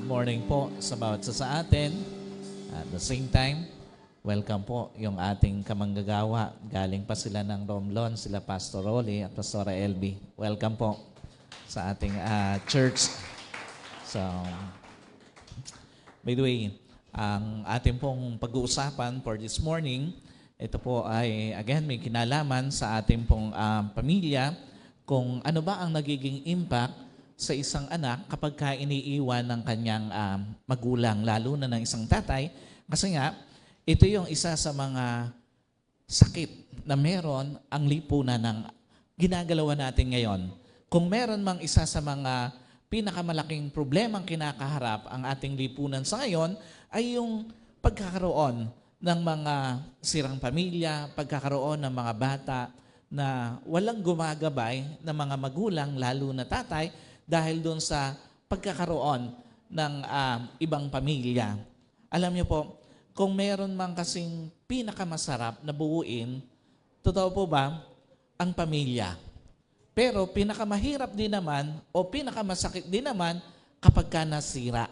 morning po sa bawat isa sa atin. At the same time, welcome po yung ating kamanggagawa. Galing pa sila ng Romblon, sila Pastor Rolly at Pastora LB. Welcome po sa ating church. So, by the way, ang ating pong pag-uusapan for this morning, ito po ay, again, may kinalaman sa ating pong pamilya kung ano ba ang nagiging impact sa isang anak kapag ka iniiwan ng kanyang magulang, lalo na ng isang tatay. Kasi nga, ito yung isa sa mga sakit na meron ang lipunan ng ginagalawan natin ngayon. Kung meron mang isa sa mga pinakamalaking problemang kinakaharap ang ating lipunan sa ngayon, ay yung pagkakaroon ng mga sirang pamilya, pagkakaroon ng mga bata na walang gumagabay ng mga magulang, lalo na tatay, dahil doon sa pagkakaroon ng ibang pamilya. Alam niyo po, kung meron man kasing pinakamasarap na buuin, totoo po ba, ang pamilya. Pero pinakamahirap din naman o pinakamasakit din naman kapag ka nasira.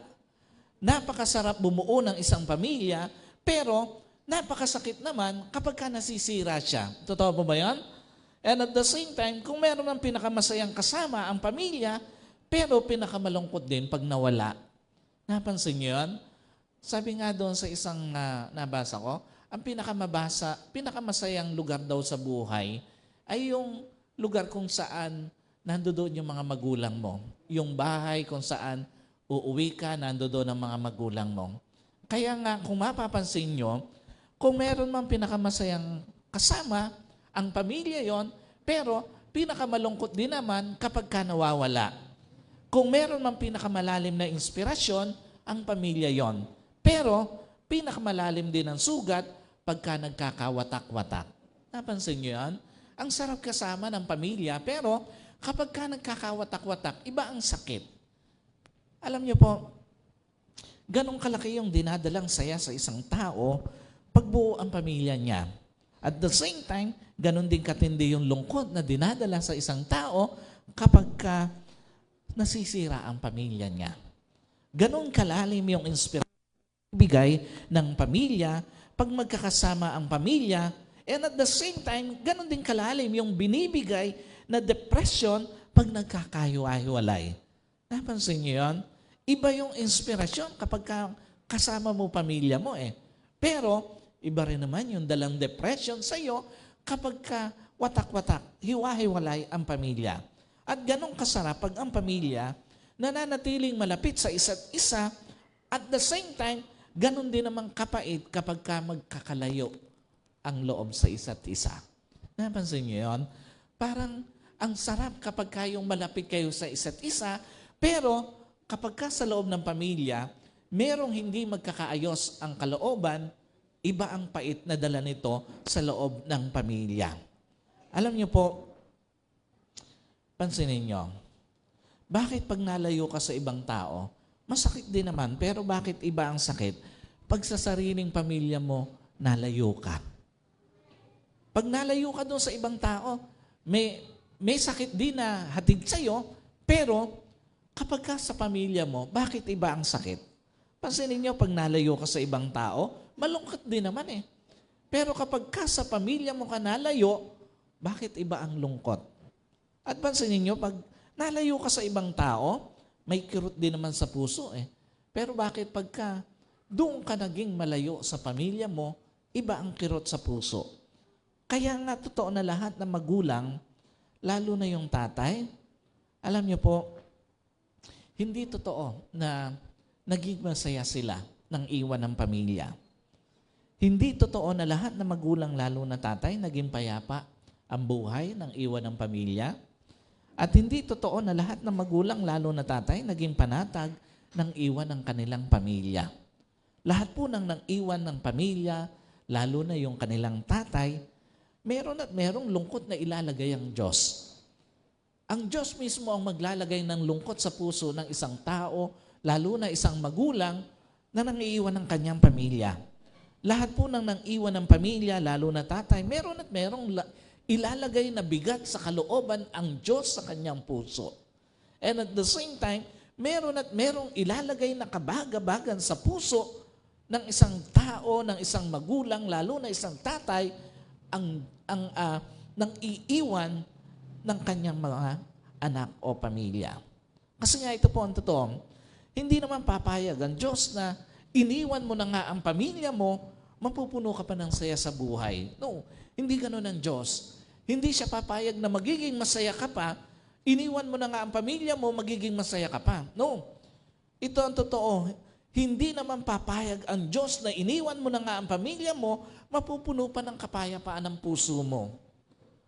Napakasarap bumuo ng isang pamilya, pero napakasakit naman kapag ka nasisira siya. Totoo po ba yan? And at the same time, kung meron ng pinakamasayang kasama ang pamilya, pero pinakamalungkot din pag nawala. Napansin niyo yun? Sabi nga doon sa isang nabasa ko, ang pinakamasayang lugar daw sa buhay ay yung lugar kung saan nandoon yung mga magulang mo. Yung bahay kung saan uuwi ka, nandoon ang mga magulang mo. Kaya nga, kung mapapansin nyo, kung meron mang pinakamasayang kasama, ang pamilya yon, pero pinakamalungkot din naman kapag ka nawawala. Kung meron mang pinakamalalim na inspirasyon, ang pamilya yon. Pero pinakamalalim din ang sugat pagka nagkakawatak-watak. Napansin nyo yan? Ang sarap kasama ng pamilya, pero kapag ka nagkakawatak-watak, iba ang sakit. Alam nyo po, ganong kalaki yung dinadalang saya sa isang tao pag buo ang pamilya niya. At the same time, ganon din katindi yung lungkot na dinadala sa isang tao kapag ka nasisira ang pamilya niya. Ganon kalalim yung inspirasyon bigay ng pamilya pag magkakasama ang pamilya, and at the same time, ganon din kalalim yung binibigay na depression pag nagkakahiwa-hiwalay. Napansin niyo yun? Iba yung inspirasyon kapag kasama mo pamilya mo eh. Pero, iba rin naman yung dalang depression sa iyo kapag watak-watak, hiwa-hiwalay ang pamilya. At ganong kasarap pag ang pamilya nananatiling malapit sa isa't isa, at the same time, ganon din namang kapait kapag magkakalayo ang loob sa isa't isa. Napansin niyo yun? Parang ang sarap kapag kayong malapit kayo sa isa't isa, pero kapag sa loob ng pamilya, merong hindi magkakaayos ang kalooban, iba ang pait na dala nito sa loob ng pamilya. Alam niyo po, pansinin niyo, bakit pag nalayo ka sa ibang tao, masakit din naman, pero bakit iba ang sakit pag sa sariling pamilya mo, nalayo ka? Pag nalayo ka doon sa ibang tao, may sakit din na hatid sa'yo, pero kapag sa pamilya mo, bakit iba ang sakit? Pansinin niyo, pag nalayo ka sa ibang tao, malungkot din naman eh. Pero kapag sa pamilya mo ka nalayo, bakit iba ang lungkot? At pansinin niyo, pag nalayo ka sa ibang tao, may kirot din naman sa puso eh. Pero bakit pagka doon ka naging malayo sa pamilya mo, iba ang kirot sa puso? Kaya nga totoo na lahat ng magulang, lalo na yung tatay, alam niyo po, hindi totoo na naging masaya sila ng iwan ng pamilya. Hindi totoo na lahat ng magulang, lalo na tatay, naging payapa ang buhay ng iwan ng pamilya. At hindi totoo na lahat ng magulang, lalo na tatay, naging panatag ng iwan ng kanilang pamilya. Lahat po ng iwan ng pamilya, lalo na yung kanilang tatay, meron at merong lungkot na ilalagay ang Diyos. Ang Diyos mismo ang maglalagay ng lungkot sa puso ng isang tao, lalo na isang magulang na nangiiwan ng kanyang pamilya. Lahat po ng nangiwan ng pamilya, lalo na tatay, meron at merong ilalagay na bigat sa kalooban ang Diyos sa kanyang puso. And at the same time, meron at merong ilalagay na kabaga-bagan sa puso ng isang tao, ng isang magulang, lalo na isang tatay, nang iiwan ng kanyang mga anak o pamilya. Kasi nga ito po ang totoo, hindi naman papayag ang Diyos na iniwan mo na nga ang pamilya mo, mapupuno ka pa ng saya sa buhay. No, hindi ganun ang Diyos. Hindi siya papayag na magiging masaya ka pa, iniwan mo na nga ang pamilya mo, magiging masaya ka pa. No, ito ang totoo. Hindi naman papayag ang Diyos na iniwan mo na nga ang pamilya mo, mapupuno pa ng kapayapaan ang puso mo.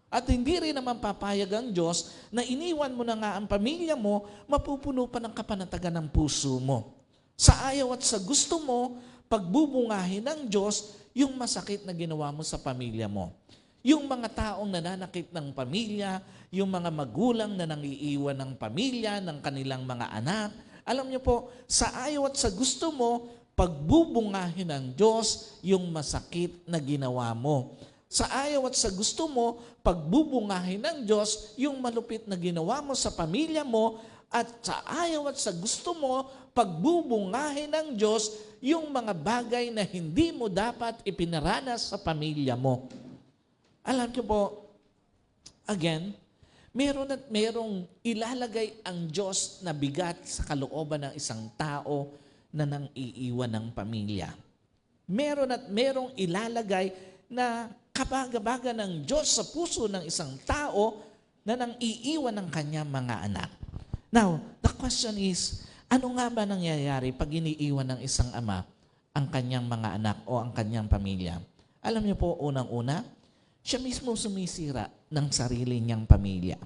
At hindi rin naman papayag ang Diyos na iniwan mo na nga ang pamilya mo, mapupuno pa ng kapanatagan ng puso mo. Sa ayaw at sa gusto mo, pagbubungahin ng Diyos yung masakit na ginawa mo sa pamilya mo. Yung mga taong nananakit ng pamilya, yung mga magulang na nangiiwan ng pamilya, ng kanilang mga anak. Alam niyo po, sa ayaw at sa gusto mo, pagbubungahin ng Diyos yung masakit na ginawa mo. Sa ayaw at sa gusto mo, pagbubungahin ng Diyos yung malupit na ginawa mo sa pamilya mo, at sa ayaw at sa gusto mo, pagbubungahin ng Diyos yung mga bagay na hindi mo dapat ipinaranas sa pamilya mo. Alam niyo po, again, meron at merong ilalagay ang Diyos na bigat sa kalooban ng isang tao na nang iiwan ng pamilya. Meron at merong ilalagay na kabaga-baga ng Diyos sa puso ng isang tao na nang iiwan ng kanyang mga anak. Now, the question is, ano nga ba nangyayari pag iniiwan ng isang ama ang kanyang mga anak o ang kanyang pamilya? Alam niyo po, unang-una, siya mismo sumisira ng sarili niyang pamilya.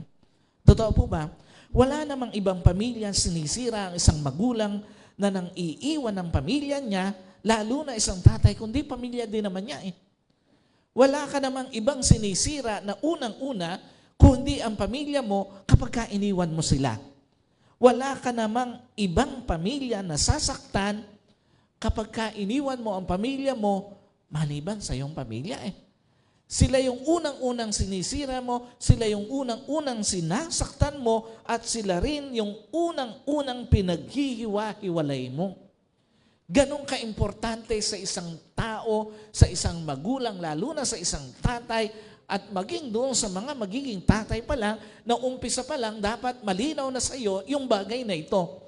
Totoo po ba? Wala namang ibang pamilya sinisira ang isang magulang na nang iiwan ng pamilya niya, lalo na isang tatay, kundi pamilya din naman niya eh. Wala ka namang ibang sinisira na unang-una, kundi ang pamilya mo kapag ka iniwan mo sila. Wala ka namang ibang pamilya na sasaktan kapag ka iniwan mo ang pamilya mo, maliban sa iyong pamilya eh. Sila yung unang-unang sinisira mo, sila yung unang-unang sinasaktan mo, at sila rin yung unang-unang pinaghihiwa-hiwalay mo. Ganon ka-importante sa isang tao, sa isang magulang, lalo na sa isang tatay, at maging doon sa mga magiging tatay pa lang, na umpisa pa lang, dapat malinaw na sa iyo yung bagay na ito.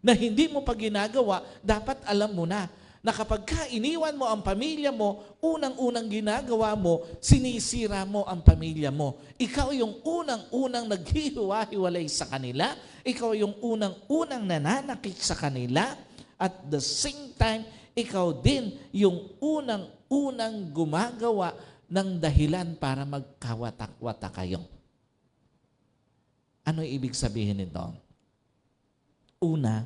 Na hindi mo pa ginagawa, dapat alam mo na kapag ka iniwan mo ang pamilya mo, unang-unang ginagawa mo, sinisira mo ang pamilya mo. Ikaw yung unang-unang naghihiwa-hiwalay sa kanila, ikaw yung unang-unang nananakit sa kanila, at the same time, ikaw din yung unang-unang gumagawa ng dahilan para magkawatak-watak kayo. Ano ibig sabihin nito? Una,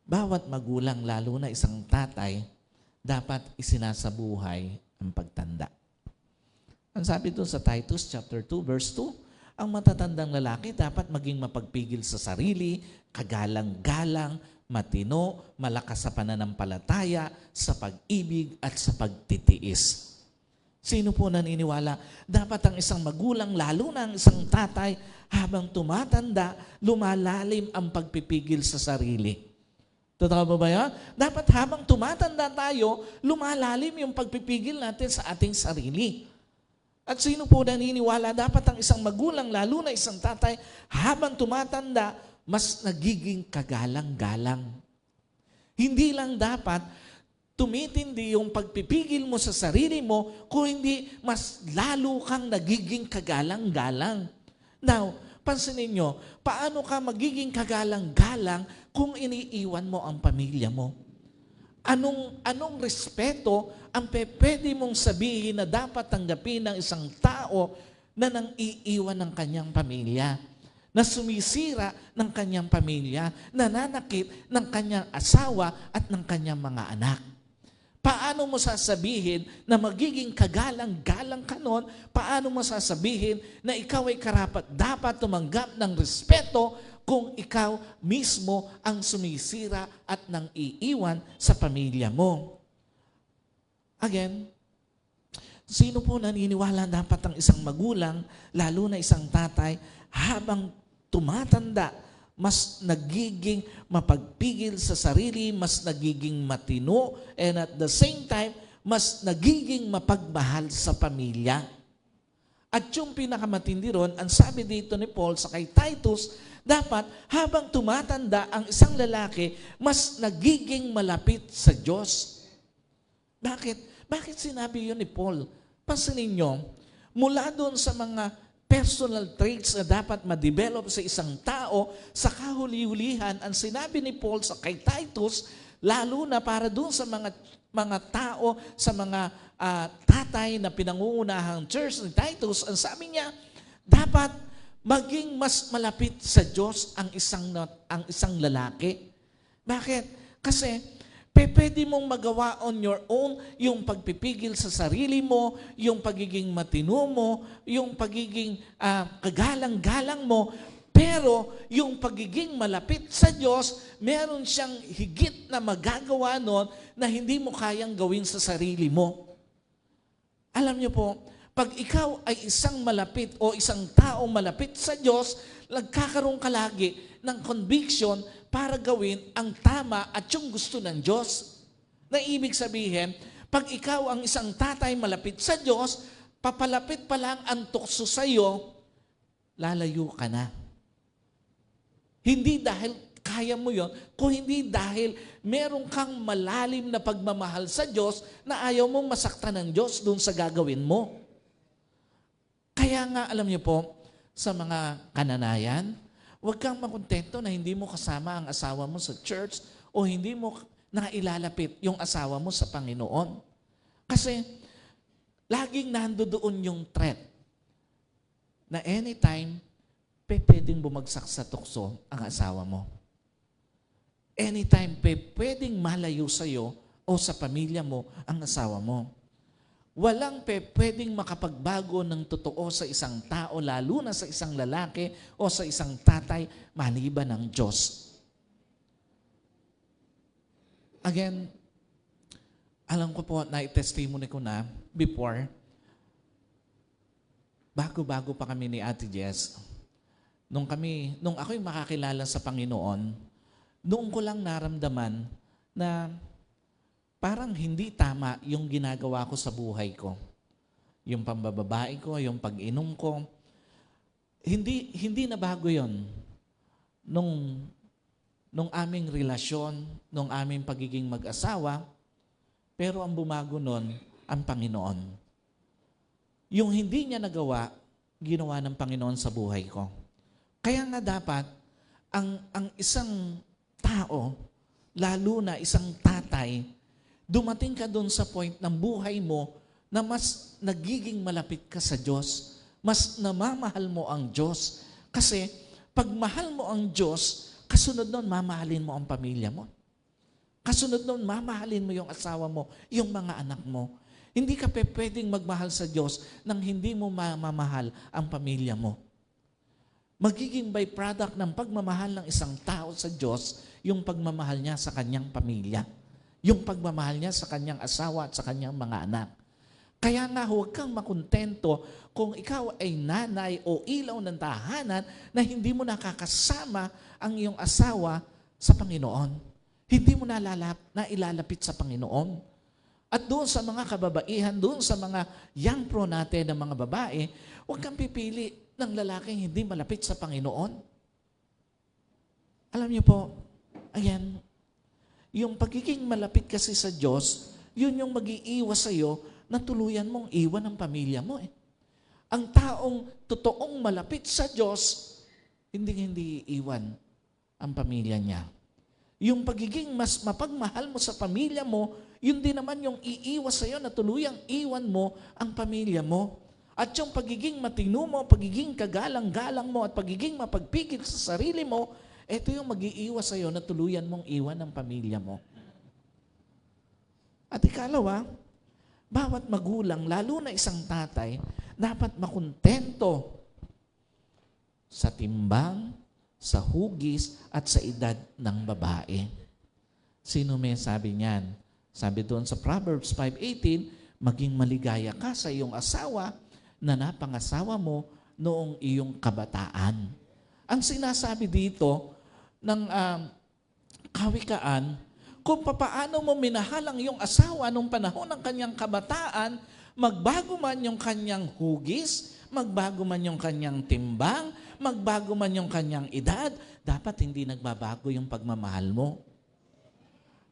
bawat magulang, lalo na isang tatay, dapat isinasabuhay ang pagtanda. Ang sabi doon sa Titus chapter 2 verse 2, ang matatandang lalaki dapat maging mapagpigil sa sarili, kagalang-galang, matino, malakas sa pananampalataya, sa pag-ibig at sa pagtitiis. Sino po naniniwala? Dapat ang isang magulang, lalo na ang isang tatay, habang tumatanda, lumalalim ang pagpipigil sa sarili. Totoo ba yan? Dapat habang tumatanda tayo, lumalalim yung pagpipigil natin sa ating sarili. At sino po naniniwala? Dapat ang isang magulang, lalo na isang tatay, habang tumatanda, mas nagiging kagalang-galang. Hindi lang dapat tumitindi yung pagpipigil mo sa sarili mo, kung hindi mas lalo kang nagiging kagalang-galang. Now, pansinin nyo, paano ka magiging kagalang-galang kung iniiwan mo ang pamilya mo? Anong respeto ang pwede mong sabihin na dapat tanggapin ng isang tao na nang iiwan ng kanyang pamilya, na sumisira ng kanyang pamilya, nananakit ng kanyang asawa at ng kanyang mga anak? Paano mo sasabihin na magiging kagalang-galang ka nun? Paano mo sasabihin na ikaw ay karapat-dapat tumanggap ng respeto kung ikaw mismo ang sumisira at nang iiwan sa pamilya mo? Again, sino po naniniwala dapat ang isang magulang, lalo na isang tatay, habang tumatanda, mas nagiging mapagpigil sa sarili, mas nagiging matino, and at the same time, mas nagiging mapagmahal sa pamilya. At yung pinakamatindi ron, ang sabi dito ni Paul sa kay Titus, dapat habang tumatanda ang isang lalaki, mas nagiging malapit sa Diyos. Bakit? Bakit sinabi yun ni Paul? Pansinin nyo, mula doon sa mga personal traits na dapat ma-develop sa isang tao, sa kahuli-hulihan, ang sinabi ni Paul sa kay Titus, lalo na para doon sa mga tao, sa mga tatay na pinangungunahang church ni Titus, ang sabi niya, dapat maging mas malapit sa Diyos ang isang lalaki. Bakit? Kasi pwede mong magawa on your own yung pagpipigil sa sarili mo, yung pagiging matino mo, yung pagiging kagalang-galang mo, pero yung pagiging malapit sa Diyos, meron siyang higit na magagawa nun na hindi mo kayang gawin sa sarili mo. Alam niyo po, pag ikaw ay isang malapit o isang taong malapit sa Diyos, nagkakaroon ka lagi ng conviction para gawin ang tama at yung gusto ng Diyos. Na ibig sabihin, pag ikaw ang isang tatay malapit sa Diyos, papalapit pa lang ang tukso sa iyo, lalayo ka na. Hindi dahil kaya mo yon, kung hindi dahil meron kang malalim na pagmamahal sa Diyos na ayaw mong masaktan ng Diyos doon sa gagawin mo. Kaya nga, alam niyo po, sa mga kananayan, huwag kang makontento na hindi mo kasama ang asawa mo sa church o hindi mo nailalapit yung asawa mo sa Panginoon. Kasi laging nandoon yung threat na anytime pwedeng bumagsak sa tukso ang asawa mo. Anytime pwedeng malayo sa iyo o sa pamilya mo ang asawa mo. Walang pwedeng makapagbago ng totoo sa isang tao, lalo na sa isang lalaki o sa isang tatay, maliban ng Diyos. Again, alam ko po, na-testimony ko na before, bago-bago pa kami ni Ate Jess, nung ako'y makakilala sa Panginoon, noon ko lang naramdaman na parang hindi tama yung ginagawa ko sa buhay ko. Yung pambababae ko, yung pag-inom ko. Hindi na bago yon nung aming relasyon, nung aming pagiging mag-asawa, pero ang bumago nun, ang Panginoon. Yung hindi niya nagawa, ginawa ng Panginoon sa buhay ko. Kaya nga dapat, ang isang tao, lalo na isang tatay, dumating ka doon sa point ng buhay mo na mas nagiging malapit ka sa Diyos. Mas namamahal mo ang Diyos. Kasi pag mahal mo ang Diyos, kasunod nun, mamahalin mo ang pamilya mo. Kasunod nun, mamahalin mo yung asawa mo, yung mga anak mo. Hindi ka pwedeng magmahal sa Diyos nang hindi mo mamahal ang pamilya mo. Magiging byproduct ng pagmamahal ng isang tao sa Diyos, yung pagmamahal niya sa kanyang pamilya. Yung pagmamahal niya sa kanyang asawa at sa kanyang mga anak. Kaya nga huwag kang makontento kung ikaw ay nanay o ilaw ng tahanan na hindi mo nakakasama ang iyong asawa sa Panginoon. Hindi mo ilalapit sa Panginoon. At doon sa mga kababaihan, doon sa mga young pro natin ng mga babae, huwag kang pipili ng lalaking hindi malapit sa Panginoon. Alam niyo po, ayan, yung pagiging malapit kasi sa Diyos, yun yung mag-iiwas sa iyo na tuluyan mong iwan ang pamilya mo. Ang taong totoong malapit sa Diyos, hindi iiwan ang pamilya niya. Yung pagiging mas mapagmahal mo sa pamilya mo, yun din naman yung iiwas sa iyo na tuluyang iwan mo ang pamilya mo. At yung pagiging matino mo, pagiging kagalang-galang mo, at pagiging mapagpigil sa sarili mo, ito yung mag-iiwas sa iyo na tuluyan mong iwan ng pamilya mo. At ikalawa, bawat magulang, lalo na isang tatay, dapat makontento sa timbang, sa hugis, at sa edad ng babae. Sino may sabi niyan? Sabi doon sa Proverbs 5:18, maging maligaya ka sa iyong asawa na napangasawa mo noong iyong kabataan. Ang sinasabi dito, ng kawikaan kung papaano mo minahal ang iyong asawa nung panahon ng kanyang kabataan, magbago man yung kanyang hugis, magbago man yung kanyang timbang, magbago man yung kanyang edad, dapat hindi nagbabago yung pagmamahal mo.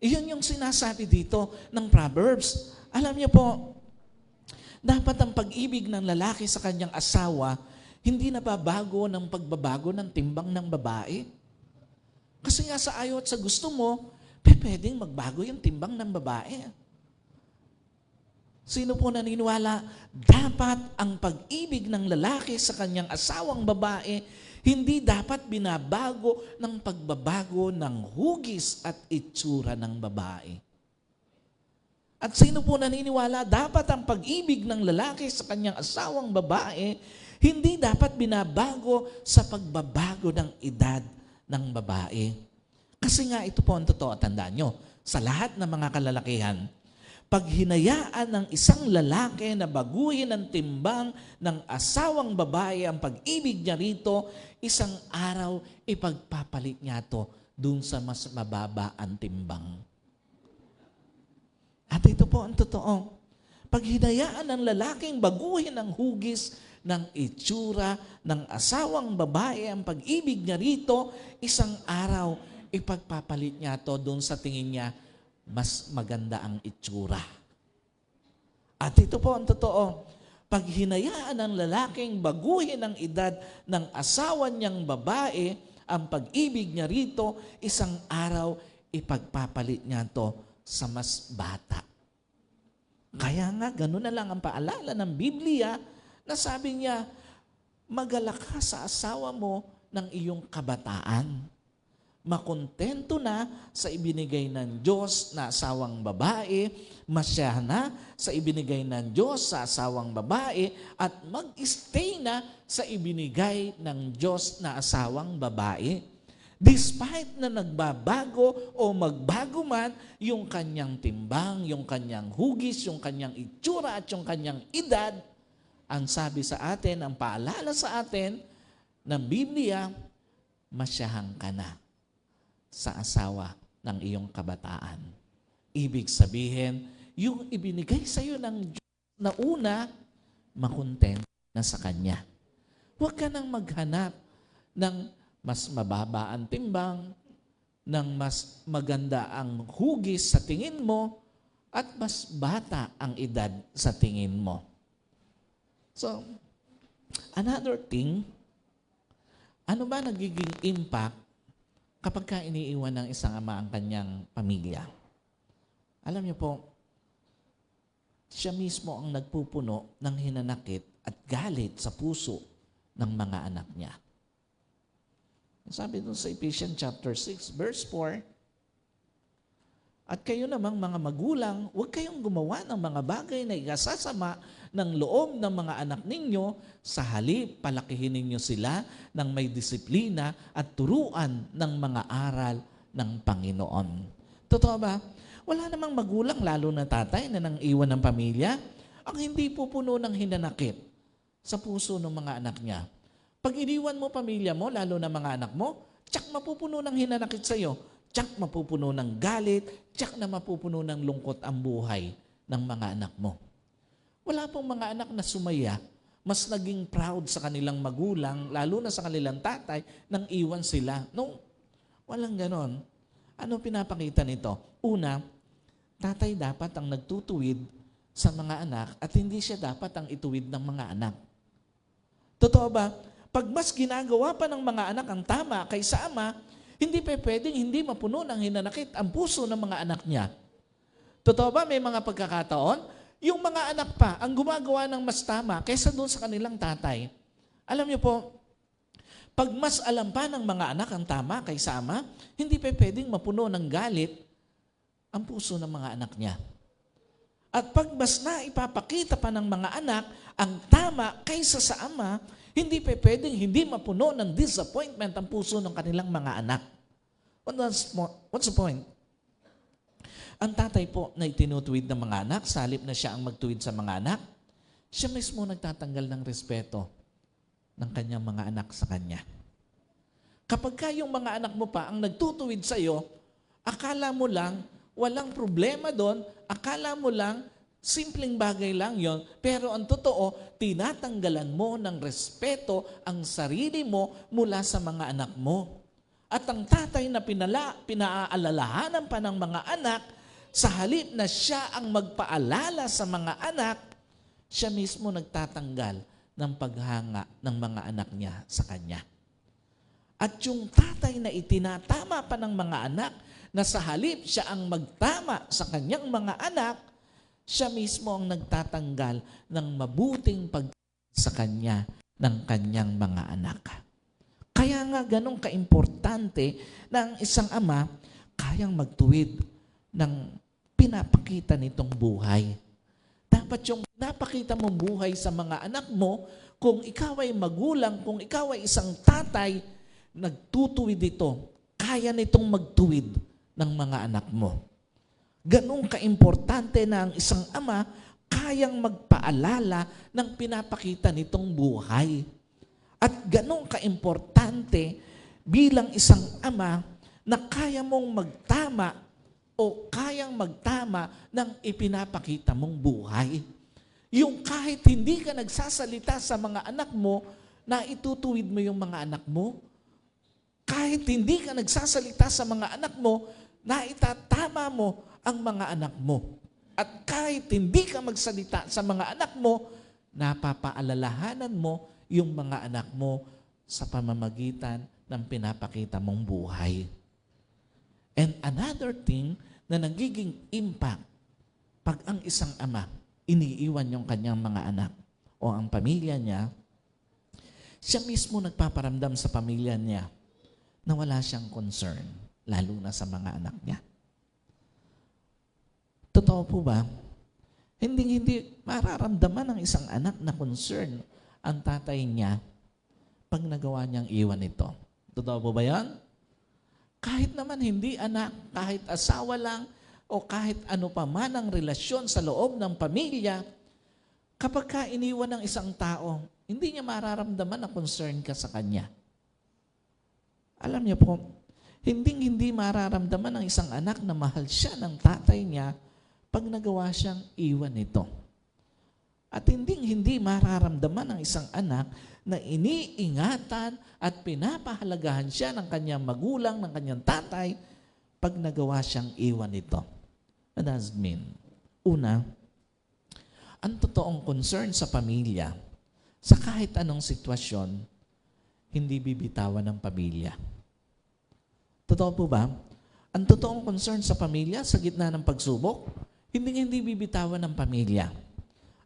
Iyon yung sinasabi dito ng Proverbs. Alam niyo po, dapat ang pag-ibig ng lalaki sa kanyang asawa, hindi nababago ng pagbabago ng timbang ng babae. Kasi nga sa ayaw at sa gusto mo, pwedeng magbago yung timbang ng babae. Sino po naniniwala? Dapat ang pag-ibig ng lalaki sa kanyang asawang babae, hindi dapat binabago ng pagbabago ng hugis at itsura ng babae. At sino po naniniwala? Dapat ang pag-ibig ng lalaki sa kanyang asawang babae, hindi dapat binabago sa pagbabago ng edad ng babae. Kasi nga ito po ang totoo, tandaan nyo, sa lahat ng mga kalalakihan, pag hinayaan ng isang lalaki na baguhin ang timbang ng asawang babae ang pag-ibig niya rito, isang araw ipagpapalit niya ito dun sa mas mababa ang timbang. At ito po ang totoo. Pag hinayaan ng lalaking baguhin ang hugis ng itsura ng asawang babae ang pag-ibig niya rito, isang araw ipagpapalit niya ito doon sa tingin niya, mas maganda ang itsura. At ito po ang totoo. Pag hinayaan ng lalaking baguhin ang edad ng asawa niyang babae, ang pag-ibig niya rito, isang araw ipagpapalit niya ito sa mas bata. Kaya nga, gano'n na lang ang paalala ng Biblia na sabi niya, magalak ka sa asawa mo ng iyong kabataan. Makontento na sa ibinigay ng Diyos na asawang babae, masya na sa ibinigay ng Diyos sa asawang babae, at mag-stay na sa ibinigay ng Diyos na asawang babae. Despite na nagbabago o magbago man yung kanyang timbang, yung kanyang hugis, yung kanyang itsura at yung kanyang edad, ang sabi sa atin, ang paalala sa atin ng Biblia, masyahan ka na sa asawa ng iyong kabataan. Ibig sabihin, yung ibinigay sa iyo ng Diyos na una, makontento na sa Kanya. Huwag ka nang maghanap ng mas mababa ang timbang, ng mas maganda ang hugis sa tingin mo, at mas bata ang edad sa tingin mo. So, another thing, ano ba nagiging impact kapag ka iniiwan ng isang ama ang kanyang pamilya? Alam niyo po, siya mismo ang nagpupuno ng hinanakit at galit sa puso ng mga anak niya. Sabi doon sa Ephesians chapter 6, verse 4, at kayo namang mga magulang, huwag kayong gumawa ng mga bagay na ikasasama ng loob ng mga anak ninyo, sa halip palakihin ninyo sila ng may disiplina at turuan ng mga aral ng Panginoon. Totoo ba? Wala namang magulang, lalo na tatay, na nang iwan ng pamilya, ang hindi pupuno ng hinanakit sa puso ng mga anak niya. Pag iniwan mo pamilya mo, lalo na mga anak mo, tsak mapupuno ng hinanakit sa iyo. Tsak mapupuno ng galit, tsak na mapupuno ng lungkot ang buhay ng mga anak mo. Wala pong mga anak na sumaya, mas naging proud sa kanilang magulang, lalo na sa kanilang tatay, nang iwan sila. No, walang ganon. Ano pinapakita nito? Una, tatay dapat ang nagtutuwid sa mga anak at hindi siya dapat ang ituwid ng mga anak. Totoo ba? Pag mas ginagawa pa ng mga anak ang tama kaysa ama, hindi pa pwedeng hindi mapuno ng hinanakit ang puso ng mga anak niya. Totoo ba? May mga pagkakataon, yung mga anak pa ang gumagawa ng mas tama kaysa doon sa kanilang tatay. Alam niyo po, pag mas alam pa ng mga anak ang tama kaysa ama, hindi pa pwedeng mapuno ng galit ang puso ng mga anak niya. At pag mas naipapakita pa ng mga anak ang tama kaysa sa ama, hindi pa pwedeng hindi mapuno ng disappointment ang puso ng kanilang mga anak. What's the point? Ang tatay po na itinutuwid ng mga anak, sa halip na siya ang magtuwid sa mga anak, siya mismo nagtatanggal ng respeto ng kanyang mga anak sa kanya. Kapag ka yung mga anak mo pa ang nagtutuwid sa'yo, akala mo lang, walang problema doon, akala mo lang, simpleng bagay lang yon, pero ang totoo, tinatanggalan mo ng respeto ang sarili mo mula sa mga anak mo. At ang tatay na pinaaalalahanan pa ng mga anak, sa halip na siya ang magpaalala sa mga anak, siya mismo nagtatanggal ng paghanga ng mga anak niya sa kanya. At yung tatay na itinatama pa ng mga anak, na sa halip siya ang magtama sa kanyang mga anak, siya mismo ang nagtatanggal ng mabuting sa kanya ng kanyang mga anak. Kaya nga ganun kaimportante na ang isang ama kayang magtuwid ng pinapakita nitong buhay. Dapat yung pinapakita mong buhay sa mga anak mo, kung ikaw ay magulang, kung ikaw ay isang tatay, nagtutuwid ito, kaya nitong magtuwid ng mga anak mo. Ganun kaimportante na ang isang ama kayang magpaalala ng pinapakita nitong buhay. At ganun kaimportante bilang isang ama na kaya mong magtama o kayang magtama ng ipinapakita mong buhay. Yung kahit hindi ka nagsasalita sa mga anak mo, na itutuwid mo yung mga anak mo. Kahit hindi ka nagsasalita sa mga anak mo, na itatama mo ang mga anak mo. At kahit hindi ka magsalita sa mga anak mo, napapaalalahanan mo yung mga anak mo sa pamamagitan ng pinapakita mong buhay. And another thing na nagiging impact pag ang isang ama iniiwan yung kanyang mga anak o ang pamilya niya, siya mismo nagpaparamdam sa pamilya niya na wala siyang concern, lalo na sa mga anak niya. Totoo po ba? Hindi mararamdaman ng isang anak na concern ang tatay niya pag nagawa niyang iwan ito. Totoo po ba yan? Kahit naman hindi anak, kahit asawa lang, o kahit ano pa man ang relasyon sa loob ng pamilya, kapag ka iniwan ng isang tao, hindi niya mararamdaman na concern ka sa kanya. Alam niyo po, hindi mararamdaman ng isang anak na mahal siya ng tatay niya pag nagawa siyang iwan ito. At hindi mararamdaman ng isang anak na iniingatan at pinapahalagahan siya ng kanyang magulang, ng kanyang tatay, pag nagawa siyang iwan ito. What does it mean? Una, ang totoong concern sa pamilya, sa kahit anong sitwasyon, hindi bibitawan ng pamilya. Totoo po ba? Ang totoong concern sa pamilya sa gitna ng pagsubok, hindi bibitawan ng pamilya.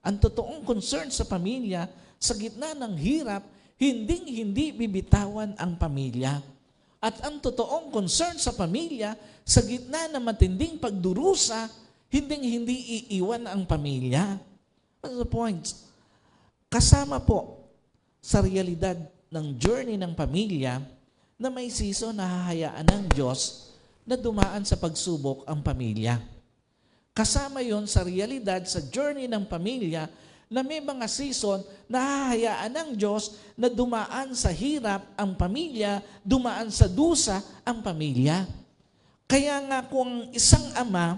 Ang totoong concern sa pamilya sa gitna ng hirap, hindi bibitawan ang pamilya. At ang totoong concern sa pamilya sa gitna ng matinding pagdurusa, hindi iiwan ang pamilya. What's the point? Kasama po sa realidad ng journey ng pamilya na may season na hahayaan ng Diyos na dumaan sa pagsubok ang pamilya. Kasama yon sa realidad sa journey ng pamilya na may mga season na hahayaan ng Diyos na dumaan sa hirap ang pamilya, dumaan sa dusa ang pamilya. Kaya nga kung isang ama,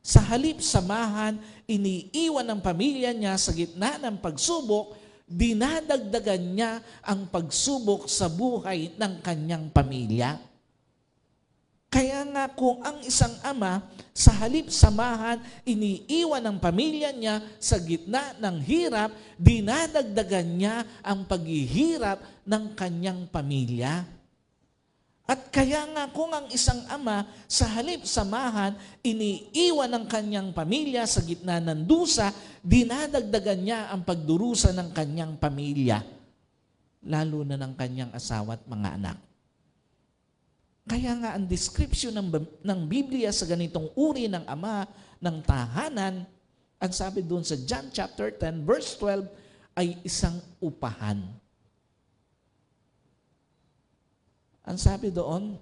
sa halip samahan, iniiwan ang pamilya niya sa gitna ng pagsubok, dinadagdagan niya ang pagsubok sa buhay ng kanyang pamilya. Kaya nga kung ang isang ama, sa halip samahan, iniiwan ang pamilya niya sa gitna ng hirap, dinadagdagan niya ang paghihirap ng kanyang pamilya. At kaya nga kung ang isang ama, sa halip samahan, iniiwan ang kanyang pamilya sa gitna ng dusa, dinadagdagan niya ang pagdurusa ng kanyang pamilya, lalo na ng kanyang asawa at mga anak. Kaya nga ang description ng Biblia sa ganitong uri ng ama ng tahanan, ang sabi doon sa John chapter 10 verse 12 ay isang upahan. Ang sabi doon,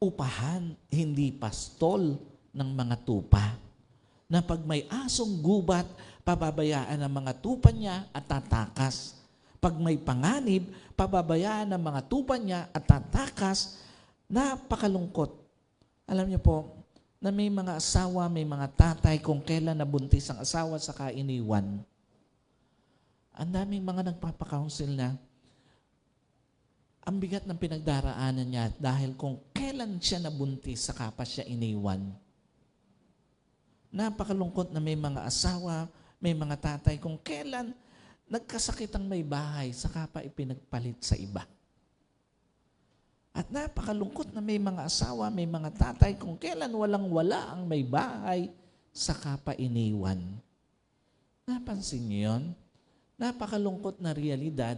upahan, hindi pastol ng mga tupa. Na pag may asong gubat, pababayaan ang mga tupa niya at tatakas. Pag may panganib, pababayaan ng mga tupa niya at tatakas, napakalungkot. Alam niyo po, na may mga asawa, may mga tatay, kung kailan nabuntis ang asawa saka iniwan. Ang daming mga nagpapakaunsil na ang bigat ng pinagdaraanan niya dahil kung kailan siya nabuntis saka pa siya iniwan. Napakalungkot na may mga asawa, may mga tatay, kung kailan nagkasakit ang may bahay saka pa ipinagpalit sa iba. At napakalungkot na may mga asawa, may mga tatay, kung kailan walang-wala ang may bahay, saka pa iniwan. Napansin niyo yun? Napakalungkot na realidad,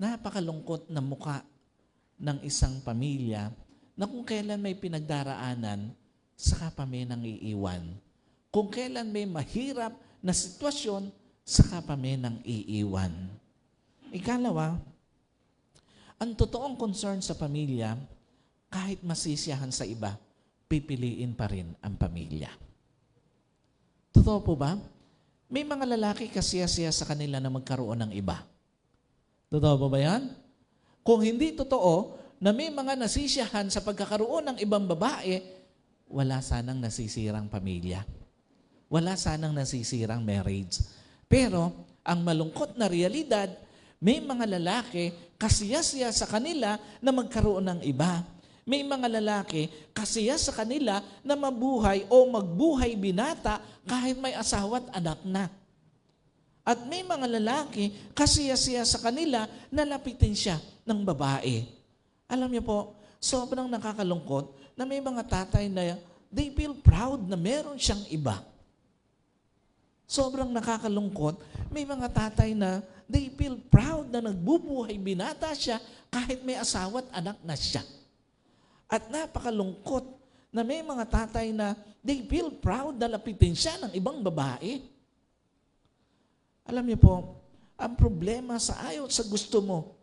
napakalungkot na muka ng isang pamilya na kung kailan may pinagdaraanan, saka pa may nang iiwan. Kung kailan may mahirap na sitwasyon, saka pa may nang iiwan. Ikalawa, ang totoong concern sa pamilya, kahit masisiyahan sa iba, pipiliin pa rin ang pamilya. Totoo po ba? May mga lalaki kasiya-siya sa kanila na magkaroon ng iba. Totoo po ba yan? Kung hindi totoo na may mga nasisiyahan sa pagkakaroon ng ibang babae, wala sanang nasisirang pamilya. Wala sanang nasisirang marriage. Pero, ang malungkot na realidad, may mga lalaki kasiya-siya sa kanila na magkaroon ng iba. May mga lalaki kasiya sa kanila na mabuhay o magbuhay binata kahit may asawa at anak na. At may mga lalaki kasiya-siya sa kanila na lapitin siya ng babae. Alam niyo po, sobrang nakakalungkot na may mga tatay na they feel proud na meron siyang iba. Sobrang nakakalungkot, may mga tatay na they feel proud na nagbubuhay binata siya kahit may asawa at anak na siya. At napakalungkot na may mga tatay na they feel proud na lapitin siya ng ibang babae. Alam niyo po, ang problema sa ayaw sa gusto mo,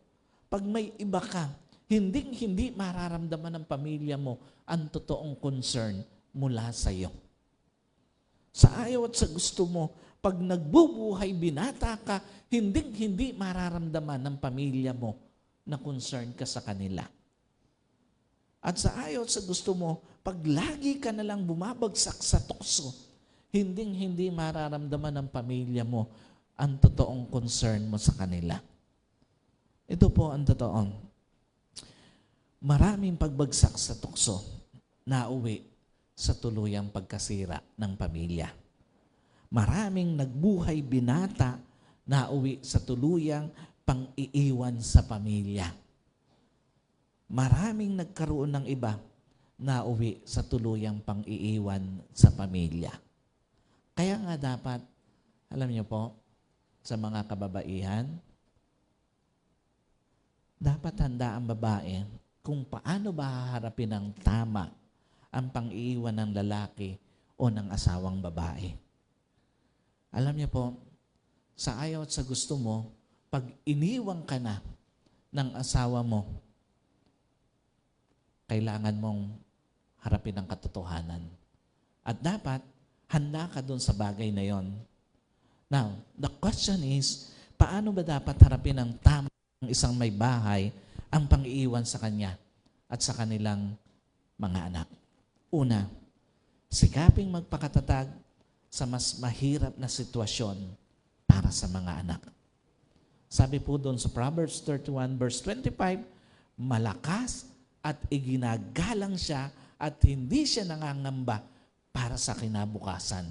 pag may iba ka, hindi mararamdaman ng pamilya mo ang totoong concern mula sa iyo. Sa ayaw at sa gusto mo, pag nagbubuhay binata ka, hindi mararamdaman ng pamilya mo na concern ka sa kanila. At sa ayaw at sa gusto mo, pag lagi ka na lang bumabagsak sa tukso, hindi mararamdaman ng pamilya mo ang totoong concern mo sa kanila. Ito po ang totoong. Maraming pagbagsak sa tukso na uwi sa tuluyang pagkasira ng pamilya. Maraming nagbuhay binata na uwi sa tuluyang pang-iiwan sa pamilya. Maraming nagkaroon ng iba na uwi sa tuluyang pang-iiwan sa pamilya. Kaya nga dapat, alam niyo po, sa mga kababaihan, dapat handa ang babae kung paano ba haharapin ng tama ang pang-iiwan ng lalaki o ng asawang babae. Alam niyo po, sa ayaw at sa gusto mo, pag iniwang ka na ng asawa mo, kailangan mong harapin ang katotohanan. At dapat, handa ka dun sa bagay na yon. Now, the question is, paano ba dapat harapin ng tama ng isang may bahay ang pang-iiwan sa kanya at sa kanilang mga anak? Una, sikaping magpakatatag sa mas mahirap na sitwasyon para sa mga anak. Sabi po doon sa Proverbs 31 verse 25, malakas at iginagalang siya at hindi siya nangangamba para sa kinabukasan.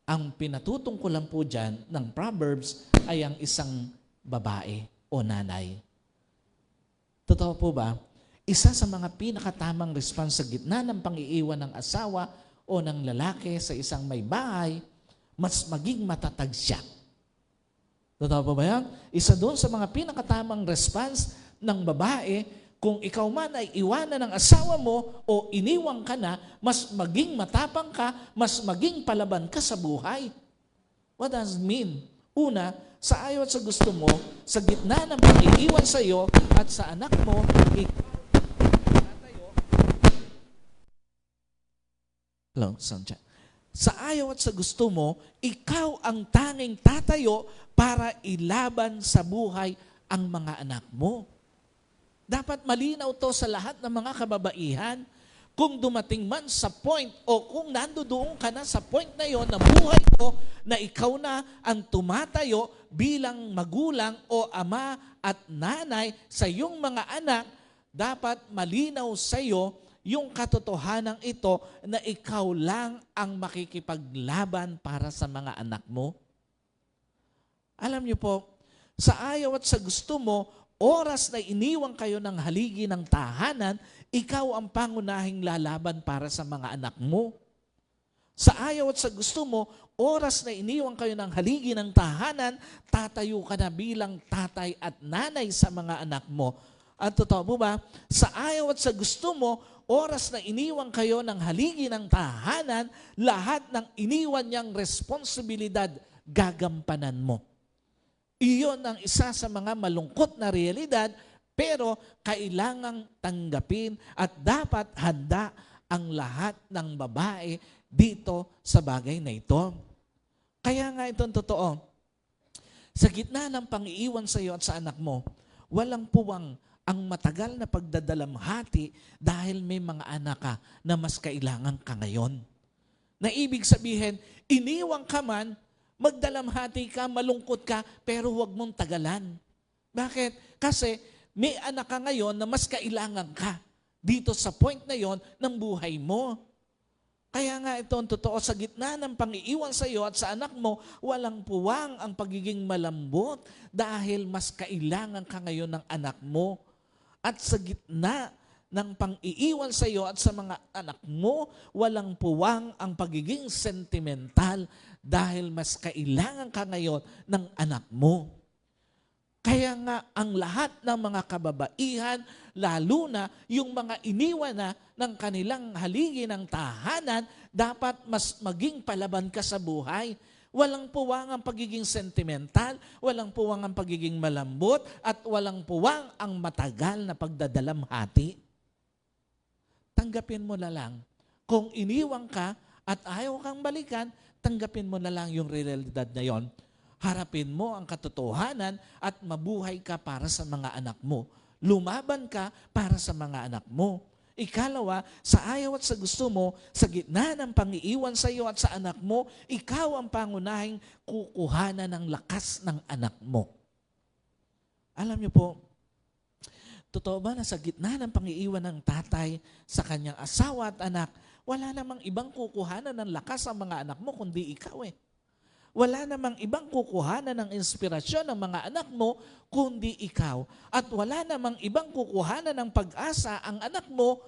Ang pinatutungkulan po dyan ng Proverbs ay ang isang babae o nanay. Totoo po ba? Isa sa mga pinakatamang response sa gitna ng pang-iiwan ng asawa o ng lalaki sa isang may bahay, mas maging matatag siya. Totoo po ba yan? Isa doon sa mga pinakatamang response ng babae, kung ikaw man ay iwanan ng asawa mo o iniwang ka na, mas maging matapang ka, mas maging palaban ka sa buhay. What does it mean? Una, sa ayaw at sa gusto mo, sa gitna ng pag-iiwan sa iyo at sa anak mo, sa ayaw at sa gusto mo, ikaw ang tanging tatayo para ilaban sa buhay ang mga anak mo. Dapat malinaw to sa lahat ng mga kababaihan. Kung dumating man sa point o kung nandoon ka na sa point na yon na buhay mo na ikaw na ang tumatayo bilang magulang o ama at nanay sa iyong mga anak, dapat malinaw sa iyo yung katotohanan ito na ikaw lang ang makikipaglaban para sa mga anak mo. Alam niyo po, sa ayaw at sa gusto mo, oras na iniwan kayo ng haligi ng tahanan, ikaw ang pangunahing lalaban para sa mga anak mo. Sa ayaw at sa gusto mo, oras na iniwan kayo ng haligi ng tahanan, tatayo ka na bilang tatay at nanay sa mga anak mo. At totoo po ba? Sa ayaw at sa gusto mo, oras na iniwan kayo ng haligi ng tahanan, lahat ng iniwan niyang responsibilidad, gagampanan mo. Iyon ang isa sa mga malungkot na realidad, pero kailangang tanggapin at dapat handa ang lahat ng babae dito sa bagay na ito. Kaya nga itong totoo, sa gitna ng pang-iiwan sa iyo at sa anak mo, walang puwang ang matagal na pagdadalamhati dahil may mga anak ka na mas kailangan ka ngayon. Na ibig sabihin, iniwang ka man, magdalamhati ka, malungkot ka, pero huwag mong tagalan. Bakit? Kasi may anak ka ngayon na mas kailangan ka dito sa point na yon ng buhay mo. Kaya nga ito ang totoo, sa gitna ng pang-iiwan sa iyo at sa anak mo, walang puwang ang pagiging malambot dahil mas kailangan ka ngayon ng anak mo. At sa gitna ng pang-iiwan sa iyo at sa mga anak mo, walang puwang ang pagiging sentimental dahil mas kailangan ka ngayon ng anak mo. Kaya nga ang lahat ng mga kababaihan, lalo na yung mga iniwan na ng kanilang haligi ng tahanan, dapat mas maging palaban ka sa buhay. Walang puwang ang pagiging sentimental, walang puwang ang pagiging malambot, at walang puwang ang matagal na pagdadalamhati. Tanggapin mo na lang. Kung iniwang ka at ayaw kang balikan, tanggapin mo na lang yung realidad na yon. Harapin mo ang katotohanan at mabuhay ka para sa mga anak mo. Lumaban ka para sa mga anak mo. Ikalawa, sa ayaw at sa gusto mo, sa gitna ng pang-iiwan sa iyo at sa anak mo, ikaw ang pangunahing kukuhanan ng lakas ng anak mo. Alam niyo po, totoo ba na sa gitna ng pang-iiwan ng tatay sa kanyang asawa at anak, wala namang ibang kukuhanan ng lakas ang mga anak mo kundi ikaw eh. Wala namang ibang kukuhanan ng inspirasyon ng mga anak mo kundi ikaw. At wala namang ibang kukuhanan ng pag-asa ang anak mo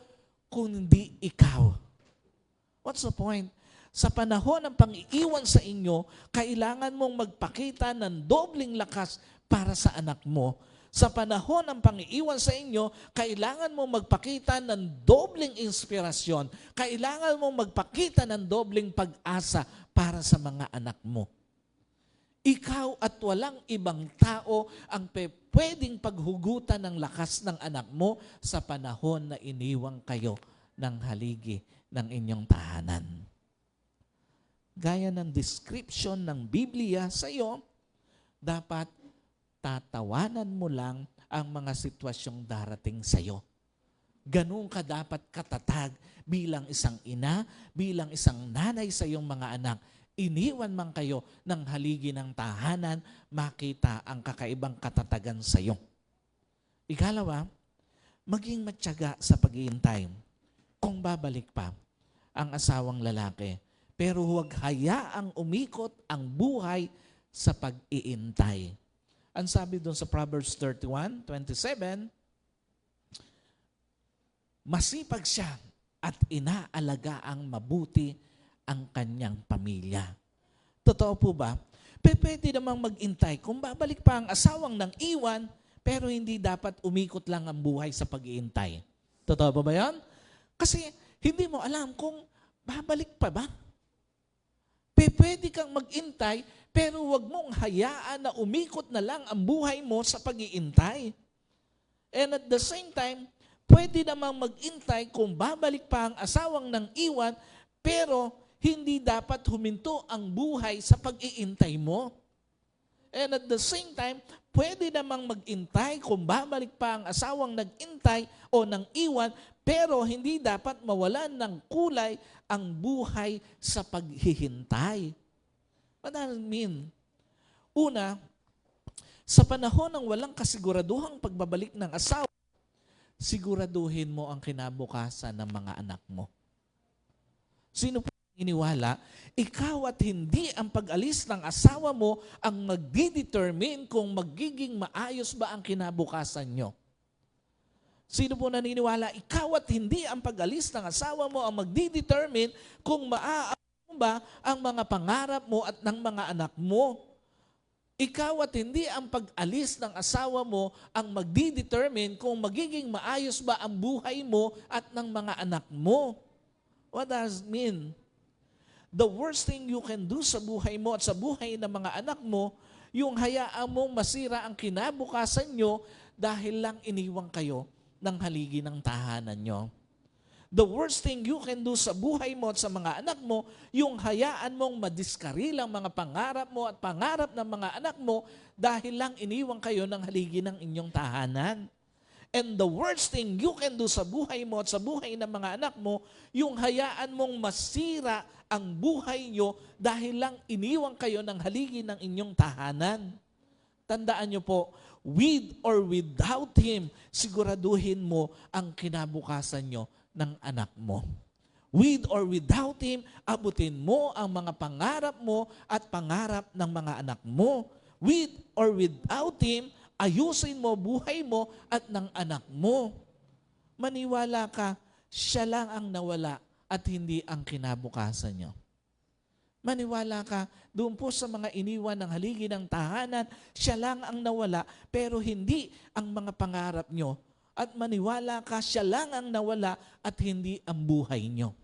kundi ikaw. What's the point? Sa panahon ng pang-iiwan sa inyo, kailangan mong magpakita ng dobling lakas para sa anak mo. Sa panahon ng pang-iiwan sa inyo, kailangan mong magpakita ng dobling inspirasyon. Kailangan mong magpakita ng dobling pag-asa para sa mga anak mo. Ikaw at walang ibang tao ang pwedeng paghugutan ng lakas ng anak mo sa panahon na iniwang kayo ng haligi ng inyong tahanan. Gaya ng description ng Biblia sa iyo, dapat tatawanan mo lang ang mga sitwasyong darating sa iyo. Ganun ka dapat katatag bilang isang ina, bilang isang nanay sa iyong mga anak. Iniwan man kayo ng haligi ng tahanan, makita ang kakaibang katatagan sa iyo. Ikalawa, maging matyaga sa pag-iintay. Kung babalik pa ang asawang lalaki, pero huwag hayaang umikot ang buhay sa pag-iintay. Ang sabi doon sa Proverbs 31:27, masipag siya at inaalagaan mabuti ang kanyang pamilya. Totoo po ba? Pwede namang mag-intay kung babalik pa ang asawang nang iwan, pero hindi dapat umikot lang ang buhay sa pag-iintay. Totoo po ba yan? Kasi hindi mo alam kung babalik pa ba. Pwede kang mag-intay, pero huwag mong hayaan na umikot na lang ang buhay mo sa pag-iintay. And at the same time, pwede namang mag-intay kung babalik pa ang asawang nang iwan, pero hindi dapat huminto ang buhay sa pag-iintay mo. And at the same time, pwede namang mag-intay kung babalik pa ang asawang nag-intay o nang iwan, pero hindi dapat mawalan ng kulay ang buhay sa paghihintay. What does it mean? Una, sa panahon ng walang kasiguraduhang pagbabalik ng asawa, siguraduhin mo ang kinabukasan ng mga anak mo. Sino po iniwala? Ikaw at hindi ang pag-alis ng asawa mo ang magdidetermine kung magiging maayos ba ang kinabukasan nyo. Sino po naniniwala? Ikaw at hindi ang pag-alis ng asawa mo ang magdidetermine kung maaayos ba ang mga pangarap mo at ng mga anak mo. Ikaw at hindi ang pag-alis ng asawa mo ang magdidetermine kung magiging maayos ba ang buhay mo at ng mga anak mo. What does it mean? The worst thing you can do sa buhay mo at sa buhay ng mga anak mo, yung hayaan mong masira ang kinabukasan nyo dahil lang iniwang kayo ng haligi ng tahanan nyo. The worst thing you can do sa buhay mo at sa mga anak mo, yung hayaan mong madiskarilang mga pangarap mo at pangarap ng mga anak mo dahil lang iniwang kayo ng haligi ng inyong tahanan. And the worst thing you can do sa buhay mo at sa buhay ng mga anak mo, yung hayaan mong masira ang buhay nyo dahil lang iniwang kayo ng haligi ng inyong tahanan. Tandaan nyo po, with or without Him, siguraduhin mo ang kinabukasan nyo ng anak mo. With or without Him, abutin mo ang mga pangarap mo at pangarap ng mga anak mo. With or without Him, ayusin mo buhay mo at ng anak mo. Maniwala ka, siya lang ang nawala at hindi ang kinabukasan nyo. Maniwala ka, doon po sa mga iniwan ng haligi ng tahanan, siya lang ang nawala, pero hindi ang mga pangarap nyo. At maniwala ka, siya lang ang nawala at hindi ang buhay nyo.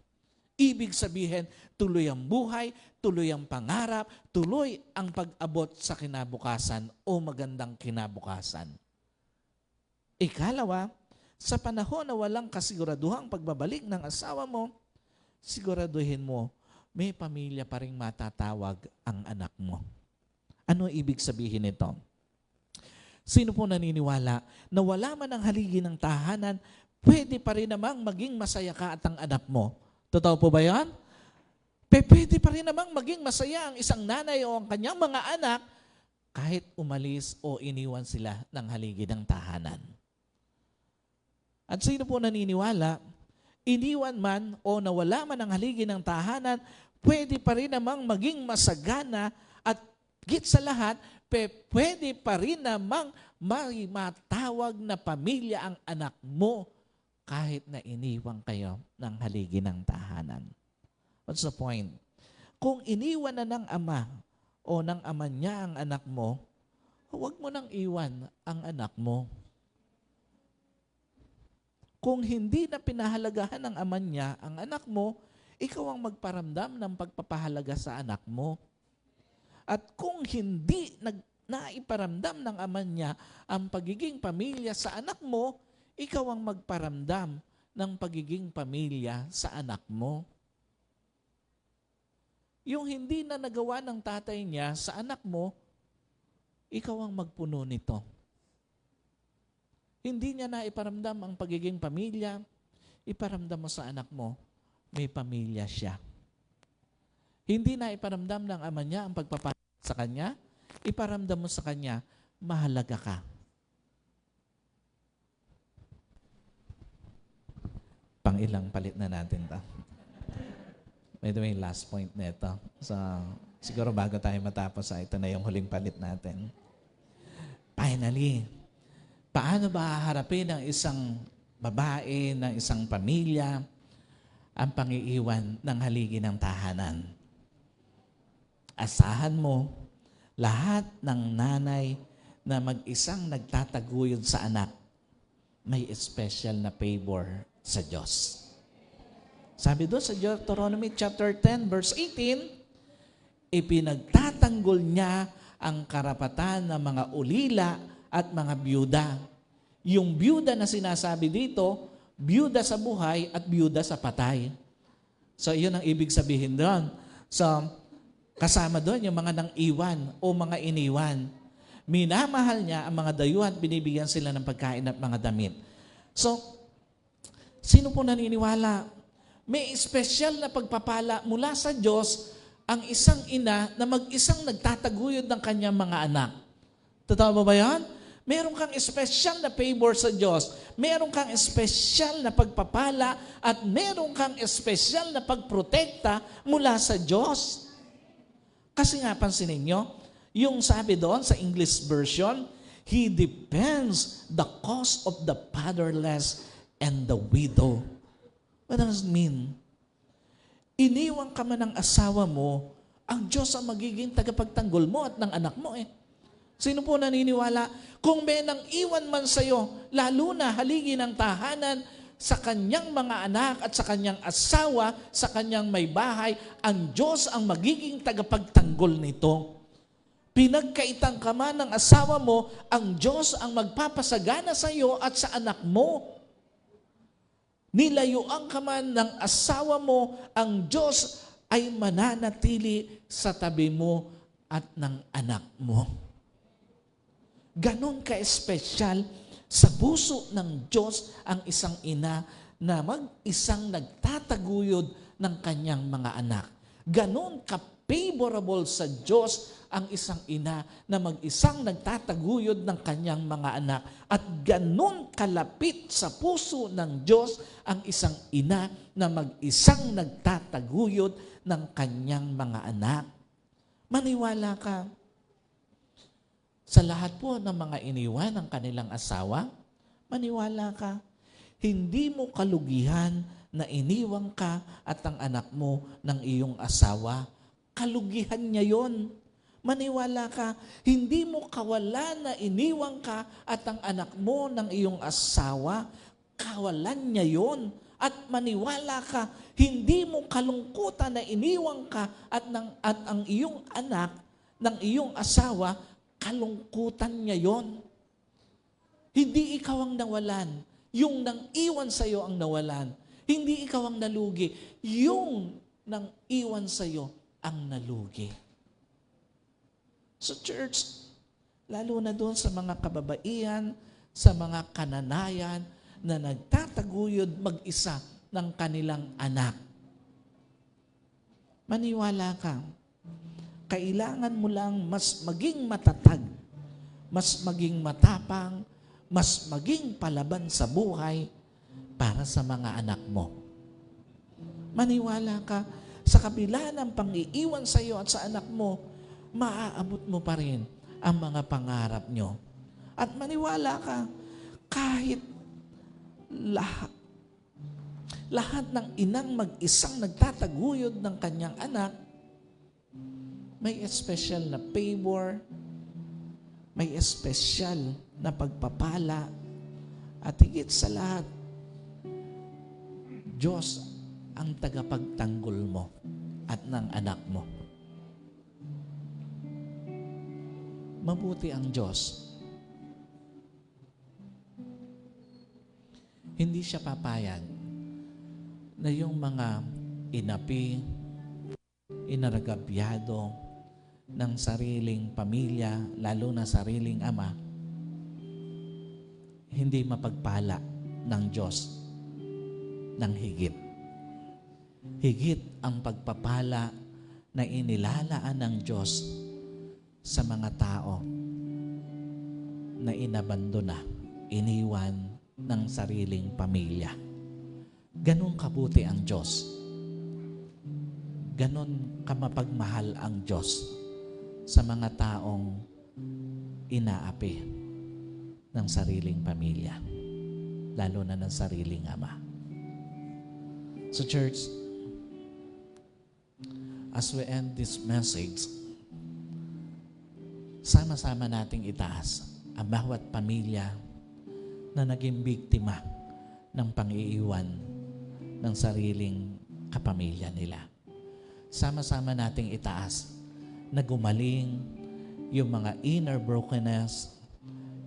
Ibig sabihin, tuloy ang buhay, tuloy ang pangarap, tuloy ang pag-abot sa kinabukasan o magandang kinabukasan. Ikalawa, sa panahon na walang kasiguraduhang pagbabalik ng asawa mo, siguraduhin mo, may pamilya pa rin matatawag ang anak mo. Ano ibig sabihin nito? Sino po naniniwala na wala man ang haligi ng tahanan, pwede pa rin namang maging masaya ka at ang anak mo? Totoo po ba yan? Pwede pa rin namang maging masaya ang isang nanay o ang kanyang mga anak kahit umalis o iniwan sila ng haligi ng tahanan. At sino po naniniwala, iniwan man o nawala man ang haligi ng tahanan, pwede pa rin namang maging masagana at higit sa lahat, pwede pa rin namang may matawag na pamilya ang anak mo kahit na iniwan kayo ng haligi ng tahanan. What's the point? Kung iniwan na ng ama o ng ama niya ang anak mo, huwag mo nang iwan ang anak mo. Kung hindi na pinahalagahan ng ama niya ang anak mo, ikaw ang magparamdam ng pagpapahalaga sa anak mo. At kung hindi naiparamdam ng ama niya ang pagiging pamilya sa anak mo, ikaw ang magparamdam ng pagiging pamilya sa anak mo. Yung hindi na nagawa ng tatay niya sa anak mo, ikaw ang magpuno nito. Hindi niya na iparamdam ang pagiging pamilya, iparamdam mo sa anak mo, may pamilya siya. Hindi na iparamdam ng ama niya ang pagpapahalaga sa kanya, iparamdam mo sa kanya, mahalaga ka. Pang-ilang palit na natin ito. By the way, last point nito. So, siguro bago tayo matapos, ito na yung huling palit natin. Finally, paano ba haharapin ng isang babae, ng isang pamilya, ang pangiiwan ng haligi ng tahanan? Asahan mo, lahat ng nanay na mag-isang nagtataguyod sa anak, may special na favor sa Diyos. Sabi doon sa Deuteronomy chapter 10, verse 18, ipinagtatanggol niya ang karapatan ng mga ulila at mga byuda. Yung byuda na sinasabi dito, byuda sa buhay at byuda sa patay. So, yun ang ibig sabihin doon. So, kasama doon yung mga nang iwan o mga iniwan. Minamahal niya ang mga dayuhan, binibigyan sila ng pagkain at mga damit. So, sino po naniniwala? May espesyal na pagpapala mula sa Diyos ang isang ina na mag-isang nagtataguyod ng kanyang mga anak. Totoo ba yan? Meron kang espesyal na favor sa Diyos. Meron kang espesyal na pagpapala at meron kang espesyal na pagprotekta mula sa Diyos. Kasi nga, pansinin nyo, yung sabi doon sa English version, He defends the cause of the fatherless and the widow. What does it mean? Iniwan ka man ng asawa mo, ang Diyos ang magiging tagapagtanggol mo at ng anak mo eh. Sino po naniniwala? Kung may nang iwan man sa'yo, lalo na haligi ng tahanan, sa kanyang mga anak at sa kanyang asawa, sa kanyang may bahay, ang Diyos ang magiging tagapagtanggol nito. Pinagkaitan ka man ng asawa mo, ang Diyos ang magpapasagana sa iyo at sa anak mo. Nilayuan ka man ng asawa mo, ang Diyos ay mananatili sa tabi mo at ng anak mo. Ganon ka-espesyal sa puso ng Diyos ang isang ina na mag-isang nagtataguyod ng kanyang mga anak. Ganon ka-favorable sa Diyos ang isang ina na mag-isang nagtataguyod ng kanyang mga anak. At ganon kalapit sa puso ng Diyos ang isang ina na mag-isang nagtataguyod ng kanyang mga anak. Maniwala ka. Sa lahat po ng mga iniwan ng kanilang asawa, maniwala ka, hindi mo kalugihan na iniwan ka at ang anak mo ng iyong asawa. Kalugihan niya yon. Maniwala ka, hindi mo kawalan na iniwan ka at ang anak mo ng iyong asawa. Kawalan niya yon. At maniwala ka, hindi mo kalungkutan na iniwan ka at ang iyong anak ng iyong asawa, kalungkutan niya yon. Hindi ikaw ang nawalan. Yung nang iwan sa iyo ang nawalan. Hindi ikaw ang nalugi. Yung nang iwan sa iyo ang nalugi. So church, lalo na doon sa mga kababaihan, sa mga kananayan na nagtataguyod mag-isa ng kanilang anak. Maniwala ka. Kailangan mo lang mas maging matatag, mas maging matapang, mas maging palaban sa buhay para sa mga anak mo. Maniwala ka, sa kabila ng pang-iiwan sa iyo at sa anak mo, maaabot mo pa rin ang mga pangarap nyo. At maniwala ka, kahit lahat ng inang mag-isang nagtataguyod ng kanyang anak, may special na favor, may special na pagpapala, at higit sa lahat, Diyos ang tagapagtanggol mo at ng anak mo. Mabuti ang Diyos. Hindi siya papayag na yung mga inapi, inaragabyado ng sariling pamilya, lalo na sariling ama, hindi mapagpala ng Diyos ng higit. Higit ang pagpapala na inilalaan ng Diyos sa mga tao na inabandona, iniwan ng sariling pamilya. Ganon kabuti ang Diyos. Ganon kamapagmahal ang Diyos sa mga taong inaapi ng sariling pamilya, lalo na ng sariling ama. So church, as we end this message, sama-sama nating itaas ang bawat pamilya na naging biktima ng pang-iiwan ng sariling kapamilya nila. Sama-sama nating itaas na gumaling yung mga inner brokenness,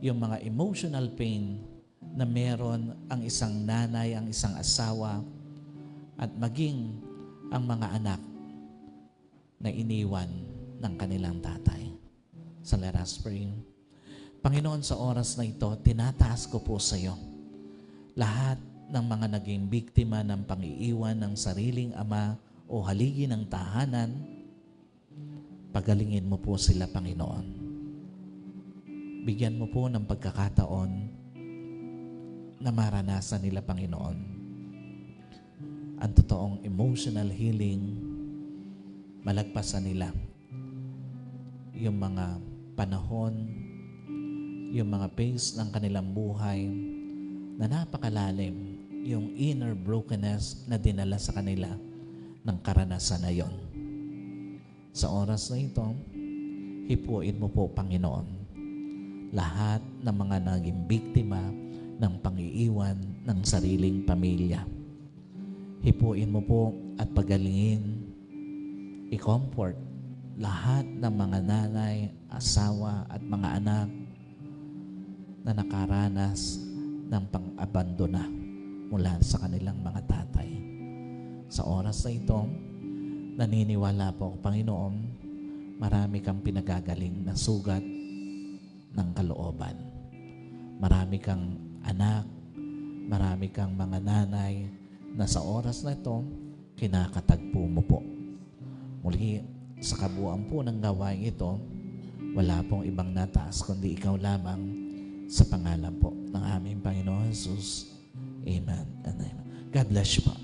yung mga emotional pain na meron ang isang nanay, ang isang asawa, at maging ang mga anak na iniwan ng kanilang tatay. So let us pray. Panginoon, sa oras na ito, tinataas ko po sa iyo lahat ng mga naging biktima ng pang-iiwan ng sariling ama o haligi ng tahanan. Pagalingin mo po sila, Panginoon. Bigyan mo po ng pagkakataon na maranasan nila, Panginoon, ang totoong emotional healing. Malagpasan nila yung mga panahon, yung mga phase ng kanilang buhay na napakalalim, yung inner brokenness na dinala sa kanila ng karanasan na yon. Sa oras na ito, hipuin mo po, Panginoon, lahat ng mga naging biktima ng pang-iiwan ng sariling pamilya. Hipuin mo po at pagalingin, i-comfort lahat ng mga nanay, asawa at mga anak na nakaranas ng pang-abandona mula sa kanilang mga tatay. Sa oras na ito, naniniwala po, Panginoon, marami kang pinagagaling na sugat ng kalooban. Marami kang anak, marami kang mga nanay na sa oras na ito, kinakatagpo mo po. Muli, sa kabuuan po ng gawain ito, wala pong ibang nataas kundi ikaw lamang, sa pangalan po ng aming Panginoon Jesus. Amen and amen. God bless you po.